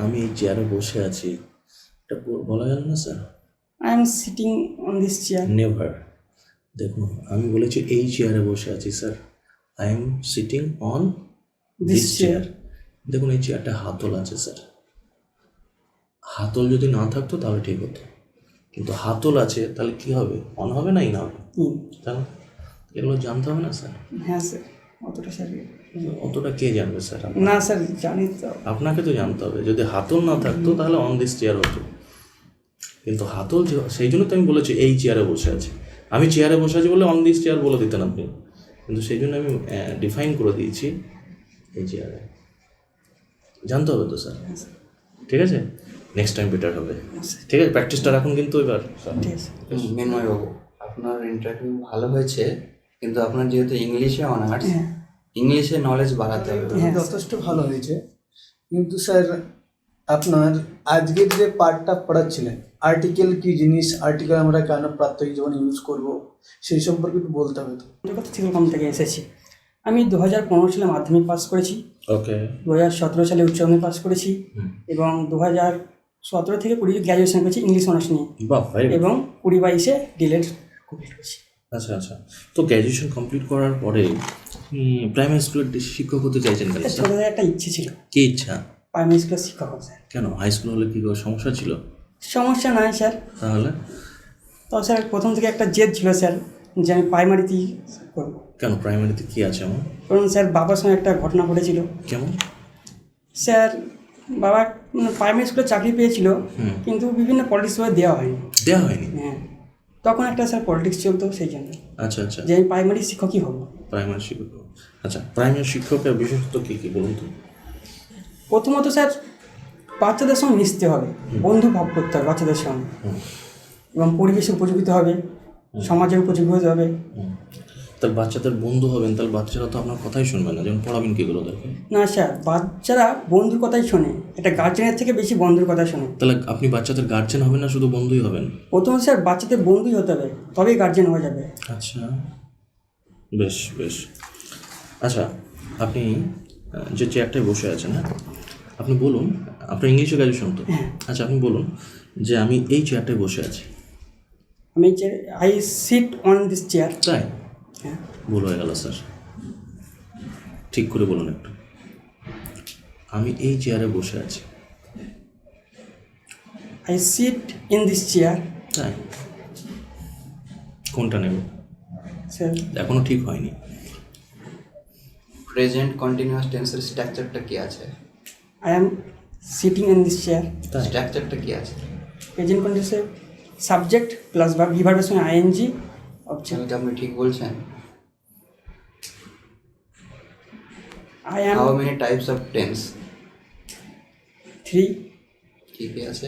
আমি এই চেয়ারে বসে আছি, এটা বলা গেল না sir? I am sitting on this chair. Never. দেখুন, আমি বলেছি এই চেয়ারে বসে আছি sir. I am sitting on this chair. দেখুন, এই চেয়ারটা হাতল আছে স্যার। হাতল যদি না থাকতো তাহলে ঠিক হতো, কিন্তু হাতল আছে, তাহলে কি হবে? অন হবে না, ইন হবে। তাহলে এগুলো জানতে হবে না স্যার? হ্যাঁ স্যার, অতটা স্যার অতটা কে জানবে স্যার? না স্যার, জানি তো। আপনাকে তো জানতে হবে। যদি হাতল না থাকতো তাহলে অন দিস চেয়ার হতো, কিন্তু হাতল সেই জন্য তো আমি বলেছি এই চেয়ারে বসে আছি। আমি চেয়ারে বসে আছি বলে অন দিস চেয়ার বলে দিতেন আপনি, কিন্তু সেই জন্য আমি ডিফাইন করে দিয়েছি এই চেয়ারে। জানতে হবে তো স্যার? ঠিক আছে, নেক্সট টাইম বেটার হবে। ঠিক আছে, প্র্যাকটিসটা রাখুন কিন্তু এবার। ঠিক আছে। মৃন্ময়বাবু, আপনার ইন্টারভিউ ভালো হয়েছে, কিন্তু আপনার যেহেতু ইংলিশে অনার্স, হ্যাঁ। ইংলিশে নলেজ বাড়াতে হবে। হ্যাঁ। যথেষ্ট ভালো হয়েছে, কিন্তু স্যার আপনার আজকের যে পার্টটা পড়াচ্ছিলেন, আর্টিকেল কি জিনিস, আর্টিকেল আমরা কেন প্রাত্যহিক জীবনে ইউজ করব, সেই সম্পর্কে একটু বলতে হবে তো। চিত্রকম থেকে এসেছি। আমি 2015 সালে মাধ্যমিক পাস করেছি, ওকে। 2017 সালে উচ্চ মাধ্যমিক পাস করেছি, এবং 2017 থেকে 20 গ্র্যাজুয়েশন করেছি ইংলিশ অনার্স নিয়ে, বাহ, ভাই। এবং 2022-এ ডিএলএড কমপ্লিট করেছি। আচ্ছা আচ্ছা, তো গ্র্যাজুয়েশন কমপ্লিট করার পরে প্রাইমারি স্কুলের শিক্ষক হতে চাইছেন কেন স্যার? ছোটো থেকে একটা ইচ্ছে ছিল কি ইচ্ছা? প্রাইমারি স্কুলের শিক্ষক হবো স্যার। কেন, হাই স্কুল হলে কি কোনো সমস্যা ছিল? সমস্যা নাই স্যার, তাহলে তো স্যার প্রথম থেকে একটা জেদ ছিল স্যার যে আমি প্রাইমারিতেই করবো। কেন, প্রাইমারিতে কি আছে এমন? কারণ স্যার বাবার সঙ্গে একটা ঘটনা ঘটেছিল। কেমন? স্যার বাবা প্রাইমারি স্কুলে চাকরি পেয়েছিল, কিন্তু বিভিন্ন পলিটিক্স দেওয়া হয়নি। দেওয়া হয়নি? হ্যাঁ, তখন একটা স্যার পলিটিক্স চলতো, সেই জন্য আচ্ছা আচ্ছা, যে আমি প্রাইমারি শিক্ষকই হব। প্রাইমারি শিক্ষক। আচ্ছা, প্রাইমারি শিক্ষকের বিশেষত্ব কী কী বলুন তো? প্রথমত স্যার বাচ্চাদের সঙ্গে মিশতে হবে, বন্ধু ভাব করতে হবে বাচ্চাদের সঙ্গে, এবং পরিবেশে উপযোগিত হবে, সমাজের উপযোগী হতে হবে। তাহলে বাচ্চাদের বন্ধু হবেন, তাহলে বাচ্চারা তো আপনার কথাই শুনবে না, যেমন পড়াবেন কী করে ওদেরকে? না স্যার, বাচ্চারা বন্ধুর কথাই শোনে, এটা গার্জেনের থেকে বেশি বন্ধুর কথা শোনে। তাহলে আপনি বাচ্চাদের গার্জেন হবেন না, শুধু বন্ধুই হবেন? প্রথমে স্যার বাচ্চাদের বন্ধুই হতে হবে, তবেই গার্জেন হয়ে যাবে। আচ্ছা, বেশ বেশ। আচ্ছা, আপনি যে চেয়ারটায় বসে আছেন, হ্যাঁ, আপনি বলুন, আপনার ইংলিশে গ্র্যাজুয়েশন তো? আচ্ছা, আপনি বলুন যে আমি এই চেয়ারটায় বসে আছি। আমি I sit on this chair. তাই? হ্যাঁ। ভুল হয়ে গেল স্যার, ঠিক করে বলুন একটু। আমি এই চেয়ারে বসে আছি। I sit in this chair. তাই? কোনটা নেব? স্যার এখনো ঠিক হয়নি। প্রেজেন্ট কন্টিনিউয়াস টেন্সের স্ট্রাকচারটা কি আছে? I am sitting in this chair. তাই? স্ট্রাকচারটা কি আছে? প্রেজেন্ট কন্টিনিউয়াসে সাবজেক্ট প্লাস ভার্ব, ভিভার্বের সঙ্গে আইএনজি অবজেক্ট। তাহলে আপনি ঠিক বলছেন। I am how many types of tense? 3, কি কি আছে?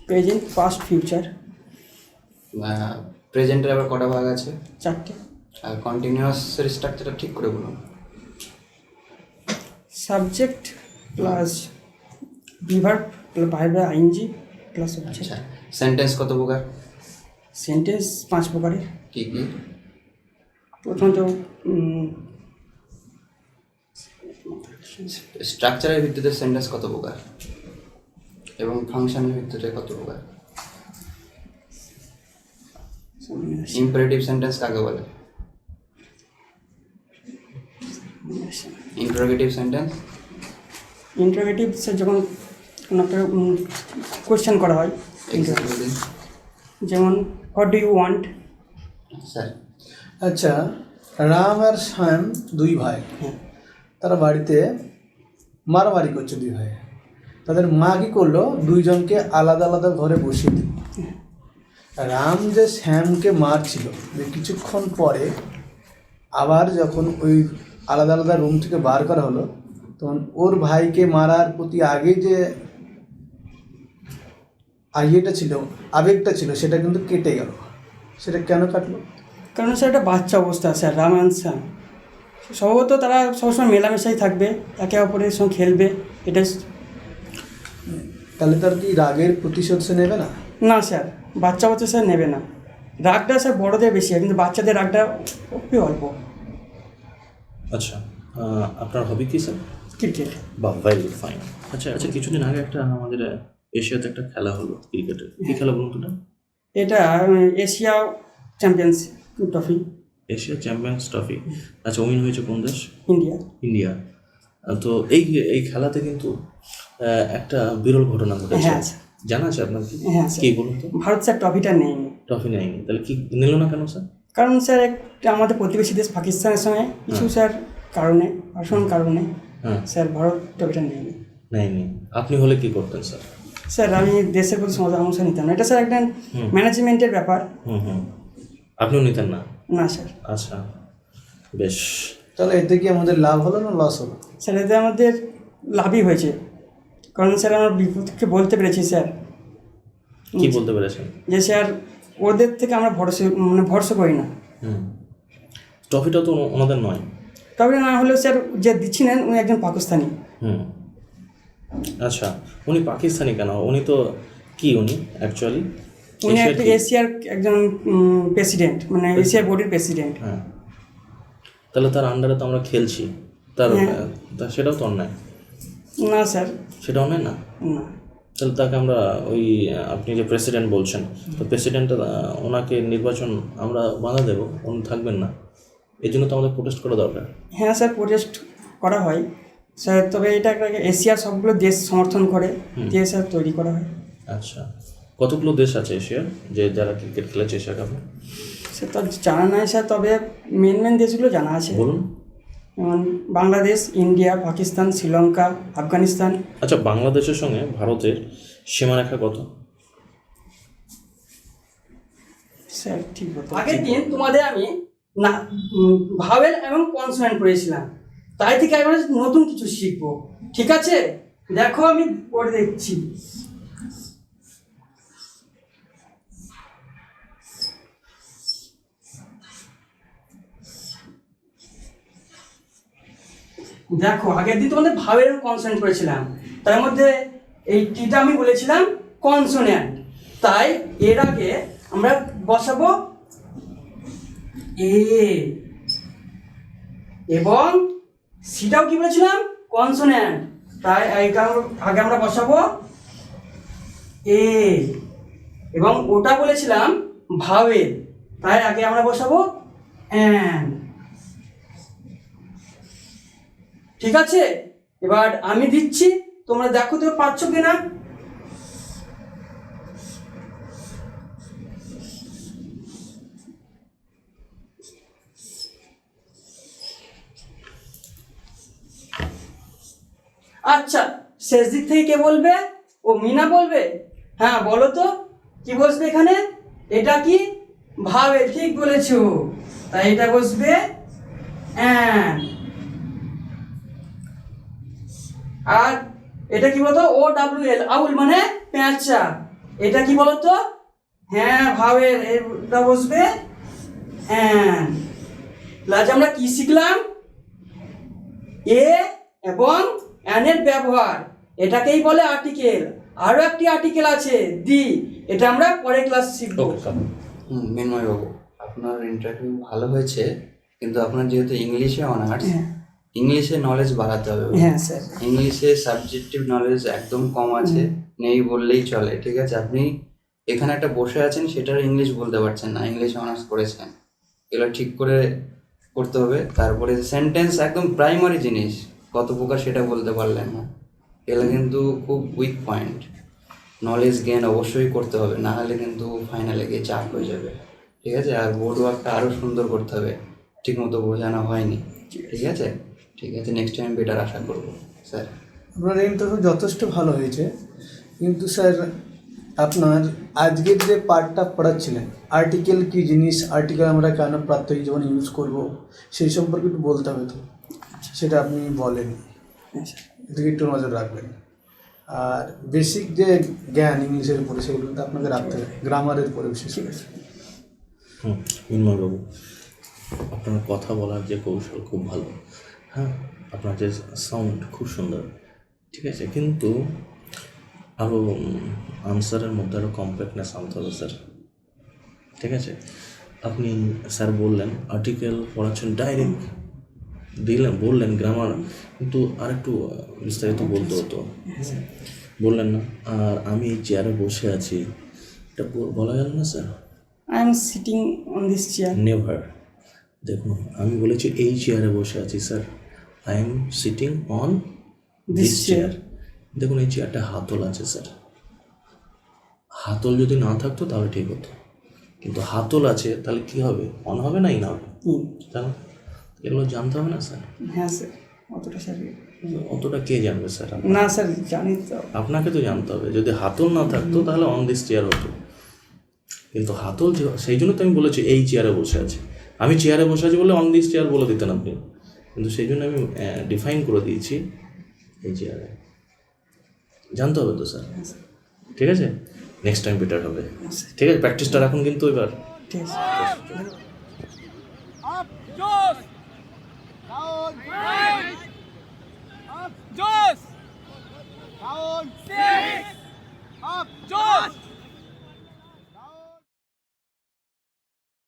Present, past, future. প্রেজেন্টের আবার কটা ভাগ আছে? 4টে। আর কন্টিনিউয়াসের স্ট্রাকচারটা ঠিক করে বলুন। সাবজেক্ট প্লাস ভিভার্ব প্লাস ভার্বের আইএনজি প্লাস অবজেক্ট। আচ্ছা, সেন্টেন্স কত প্রকার? সেন্টেন্স 5 প্রকারের। কি কি? প্রথমত স্ট্রাকচারের ভিত্তিতে সেন্টেন্স কত প্রকার এবং ফাংশনের ভিত্তিতে কত প্রকার? ইম্পারেটিভ সেন্টেন্স কাকে বলে? Interrogative sentence? ইন্টারোগেটিভ স্যার যখন কোনো একটা কোয়েশ্চেন করা হয়, এক্সাম্পল দিন যেমন what do you want. Sir. আচ্ছা, রাম আর শ্যাম 2 ভাই, তারা বাড়িতে মারামারি করছে 2 ভাই। তাদের মা কী করলো, 2জনকে আলাদা আলাদা ঘরে বসিয়ে দিল। রাম যে শ্যামকে মারছিল, কিছুক্ষণ পরে আবার যখন ওই আলাদা আলাদা রুম থেকে বার করা হলো, তখন ওর ভাইকে মারার প্রতি আগে যে ইয়েটা ছিল, আবেগটা ছিল, সেটা কিন্তু কেটে গেল। সেটা কেন কাটলো? কারণ স্যার এটা বাচ্চা অবস্থা স্যার, রাম অ্যান্ড শ্যাম স্বভাবত তারা সবসময় মেলামেশাই থাকবে, একে অপরের সঙ্গে খেলবে, এটা। তাহলে তার কি রাগের প্রতিশোধ সে নেবে না? না স্যার, বাচ্চা স্যার নেবে না। রাগটা স্যার বড়দের বেশি হয়, কিন্তু বাচ্চাদের রাগটা খুবই অল্প। আচ্ছা, আপনার হবি কি স্যার? ক্রিকেট। বাহ, ভেরি ফাইন। আচ্ছা আচ্ছা, কিছুদিন আগে একটা আমাদের এশিয়াতে একটা খেলা হলো ক্রিকেটের, কি খেলা বলুন তো এটা? এটা Asia champions trophy, Asia champions trophy. আচ্ছা, উইন হয়েছে কোন দেশ? ইন্ডিয়া। ইন্ডিয়া। তো এই এই খেলাতে কিন্তু একটা বিরল ঘটনা ঘটেছে, হ্যাঁ স্যার। জানা আছে আপনার কি? হ্যাঁ স্যার। কি বলুন তো? ভারত স্যার ট্রফিটা নেয়নি। ট্রফি নেয়নি, তাহলে কি নিল না কেন স্যার? কারণ স্যার একটা আমাদের প্রতিবেশী দেশ পাকিস্তানের সঙ্গে কিছু স্যার কারণে, আসল কারণে হ্যাঁ, স্যার ভারত ট্রফিটা নেয়নি। নেয়নি। আপনি হলে কি করতেন স্যার? স্যার আমি দেশের প্রতি অংশ নিতাম না, এটা স্যার একটা ম্যানেজমেন্টের ব্যাপার। হুম, আপনিও নিতেন না? না স্যার। আচ্ছা, বেশ। তাহলে এতে কি আমাদের লাভ হলো না লস হলো? স্যার এতে আমাদের লাভই হয়েছে, কারণ স্যার আমরা বিপদকে বলতে পেরেছি স্যার, কি বলতে পেরেছেন? যে স্যার ওদের থেকে আমরা ভরসা করি না। ট্রফিটা তো ওনাদের নয়। তবে না হলেও স্যার যে দিচ্ছিলেন উনি একজন পাকিস্তানি। আচ্ছা, উনি পাকিস্তানি কেন? উনি তো কি, উনি অ্যাকচুয়ালি উনি একটা এশিয়ার একজন প্রেসিডেন্ট, মানে এশিয়ার বোর্ডের প্রেসিডেন্ট। হ্যাঁ, তাহলে তার আন্ডারে তো আমরা খেলছি, সেটাও তো অন্যায়। না স্যার। সেটা অন্যায় না? না। তাহলে তাকে আমরা ওই, আপনি যে প্রেসিডেন্ট বলছেন, তো প্রেসিডেন্টের ওনাকে নির্বাচন আমরা বাধা দেবো, উনি থাকবেন না, এই জন্য তো আমাদের প্রোটেস্ট করা দরকার। হ্যাঁ স্যার, প্রোটেস্ট করা হয় স্যার, তবে এটা একটা এশিয়ার সবগুলো দেশ সমর্থন করে দিয়ে স্যার তৈরি করা হয়। আচ্ছা, কতগুলো দেশ আছে এশিয়ার যে যারা ক্রিকেট খেলেছে এশিয়া কাপে? স্যার তো জানা নাই স্যার, তবে মেন দেশগুলো জানা আছে। বলুন। যেমন বাংলাদেশ, ইন্ডিয়া, পাকিস্তান, শ্রীলঙ্কা, আফগানিস্তান। আচ্ছা, বাংলাদেশের সঙ্গে ভারতের সীমারেখা কত? স্যার ঠিক বলতে আগের দিন তোমাদের আমি না ভাওয়েল এবং কনসোনেন্ট পড়েছিলাম, তাই থেকে এবার নতুন কিছু শিখবো, ঠিক আছে? দেখো আমি পড়ে দেখছি। দেখো আগের দিন তোমাদের ভাওয়েল এবং কনসোনেন্ট পড়েছিলাম, তার মধ্যে এই টিটা আমি বলেছিলাম কনসোনেন্ট, তাই এর আগে আমরা বসাবো এ, এবং সিটাও কি বলেছিলাম কনসোনেন্ট, তাই আগে আমরা বসাবো এ, এবং ওটা বলেছিলাম ভাওয়েল, তাই আগে আমরা বসাবো অ্যান। ঠিক আছে, এবার আমি দিচ্ছি, তোমরা দেখো তো পাচ্ছ কিনা। আচ্ছা, শেষ দিক থেকে কে বলবে? ও মিনা বলবে। হ্যাঁ বলো তো কি বসবে এখানে? এটা কি ভাওয়েল, ঠিক বলেছো, তাই এটা বসবে অ্যান। আর এটা কি বলতো? ও ডাব্লিউ এল, আউল মানে পেঁচা, এটা কি বলতো? হ্যাঁ ভাওয়েল, এটা বসবে অ্যান। আজ আমরা কি শিখলাম? এ এবং অ্যান এর ব্যবহার, এটাকেই বলে আর্টিকেল। আরো একটি আর্টিকেল আছে দি, এটা আমরা পরের ক্লাস শিখবো। মিন্ময়বাবু, আপনার ইন্টারভিউ ভালো হয়েছে, কিন্তু আপনার যেহেতু ইংলিশে অনার্স, হ্যাঁ। ইংলিশে নলেজ বাড়াতে হবে। হ্যাঁ স্যার। ইংলিশে সাবজেক্টিভ নলেজ একদম কম আছে, নেই বললেই চলে, ঠিক আছে? আপনি এখানে একটা বসে আছেন, সেটার ইংলিশ বলতে পারছেন না, ইংলিশ অনার্স করেছেন, এগুলো ঠিক করে করতে হবে। তারপরে সেন্টেন্স একদম প্রাইমারি জিনিস, কত প্রকার সেটা বলতে পারলেন না, এগুলো কিন্তু খুব উইক পয়েন্ট। নলেজ গেইন অবশ্যই করতে হবে, না হলে কিন্তু ফাইনালে গিয়ে চাপ হয়ে যাবে, ঠিক আছে? আর বোর্ড ওয়ার্কটা আরও সুন্দর করতে হবে, ঠিকমতো বোঝানো হয়নি, ঠিক আছে? ঠিক আছে, নেক্সট টাইম বেটার আশা করবো স্যার। আপনার ইন্টারভিউ যথেষ্ট ভালো হয়েছে, কিন্তু স্যার আপনার আজকের যে পার্টটা পড়াচ্ছিলেন, আর্টিকেল কী জিনিস, আর্টিকেল আমরা কেন প্রাত্যহিক জীবনে ইউজ করব, সেই সম্পর্কে একটু বলতে হবে তো, সেটা আপনি বলেন, এদিকে একটু নজর রাখবেন। আর বেসিক যে জ্ঞান ইংলিশের উপরে, সেগুলো কিন্তু আপনাকে রাখতে হবে, গ্রামারের উপরে বিশেষ করে। মিন্ময়বাবু, আপনার কথা বলার যে কৌশল খুব ভালো, হ্যাঁ, আপনার যে সাউন্ড খুব সুন্দর, ঠিক আছে, কিন্তু আরও আনসারের মধ্যে আরও কমপ্লেক্টনেস আনতে হবে স্যার, ঠিক আছে? আপনি স্যার বললেন আর্টিকেল পড়াচ্ছেন ডাইরেক্ট, দিলেন, বললেন গ্রামার, কিন্তু আর একটু বিস্তারিত বলতে হতো। বললেন না। আর আমি এই চেয়ারে বসে আছি, এটা বলা গেল না sir? I am sitting on this chair. Never. দেখুন, আমি বলেছি এই চেয়ারে বসে আছি sir, I am sitting on this chair. দেখুন এই চেয়ারটা হাতল আছে স্যার, হাতল যদি না থাকতো তাহলে ঠিক হতো, কিন্তু হাতল আছে, তাহলে কি হবে? অন হবে না, ইন হবে, তাই না? এগুলো জানতে হবে না স্যার? হ্যাঁ স্যার, অতটা স্যার অতটা কে জানবে স্যার? না স্যার, জানি তো। আপনাকে তো জানতে হবে। যদি হাতল না থাকতো তাহলে অন দিস চেয়ার হতো, কিন্তু হাতল সেই জন্য তো আমি বলেছি এই চেয়ারে বসে আছে। আমি চেয়ারে বসে আছি বলে অন দিস চেয়ার বলে দিতেন আপনি, কিন্তু সেই জন্য আমি ডিফাইন করে দিয়েছি এই চেয়ারে। জানতে হবে তো স্যার? ঠিক আছে, নেক্সট টাইম বেটার হবে। ঠিক আছে, প্র্যাকটিসটা রাখুন কিন্তু এবার। ঠিক আছে। Up, Josh! Down, right! Up, Josh! Down, 6!